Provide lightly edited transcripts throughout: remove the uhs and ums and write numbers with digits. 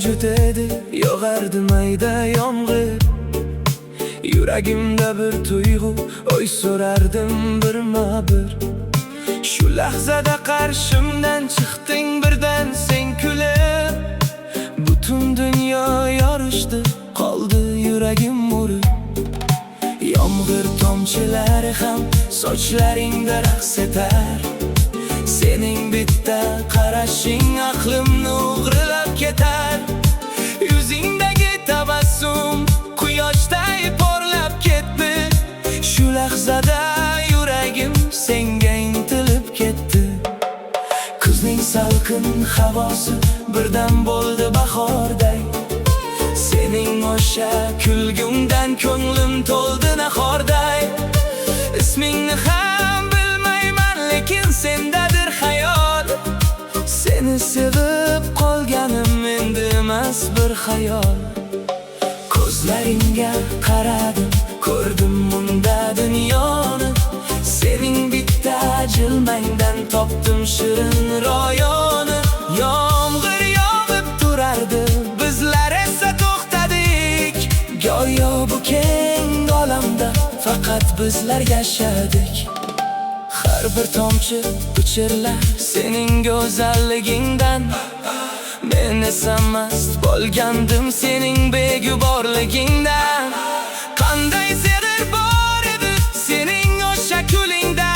juda edi, yog'ardi mayda yomg'ir. Yuragimda bir tuyg'u, oy so'rardim birma-bir. Shu lahzada qarshimdan chiqding birdan sen kulib. Butun dunyo yorishdi, qoldi yuragim urib. Yomg'ir tomchilari ham sochlaringda raqs etar. Sening bitta qarashing aqlimni o'g'rilab ketar. Yuzingdagi tabassum quyoshday porlab ketdi. Shu lahzada yuragim senga intilib ketdi. Kuzning salqin havosi birdan bo'ldi bahorday. Sening o'sha kulgungdan ko'nglim to'ldi nahorday. Ismingni ham bilmayman, lekin sendadir hayol. Seni sevib qolganim endi emas bir xayol. Ko'zlaringga qaradim, ko'rdim bunda dunyoni. Sening bitta jilmangdan topdim shirin royoni. Yomg'ir yog'ib turardi, bizlar esa to'xtadik. Go'yo bu keng olamda faqat bizlar yashadik. Har bir tomchi pichirlar sening go'zalligingdan. Men esa mast bo'lgandim sening beguborligingdan. Qanday sehr bor edi sening o'sha kulingda.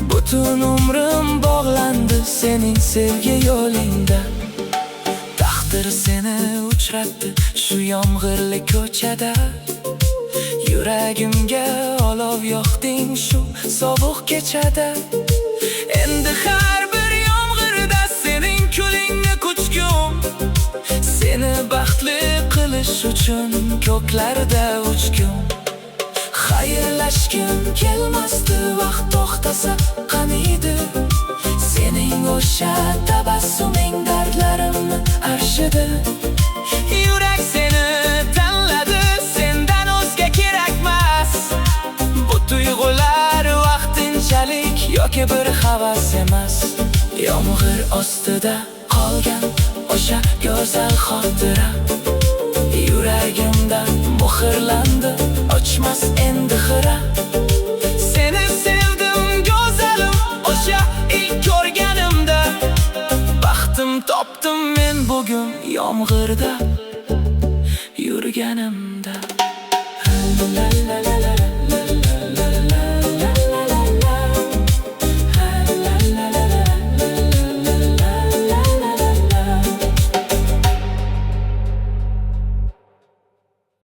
Butun umrim bog'landi sening sevgi yo'lingda. Taqdir seni uchratdi shu yomg'irli ko'chada. Yuragimga olov yoqding shu sovuq kechada. Endi har bir yomg'irda sening kulingni quchgum. Seni baxtli qilish uchun ko'klarda uchgum. Xayrlashgim kelmasdi, vaqt to'xtasa qaniydi. Sening o'sha tabassuming dardlarimni arshidi. Yurak seni tanladi, sendan o'zga kerakmas. Bu tuyg'ular vaqtinchalik yoki bir havas emas. Yomg'ir ostida qolgan o'sha go'zal xotira yuragimdan muhrlandi, ochmas endi xira. Seni sevdim go'zalim o'sha ilk ko'rganimda. Baxtim topdim men bugun yomg'irda yurganimda.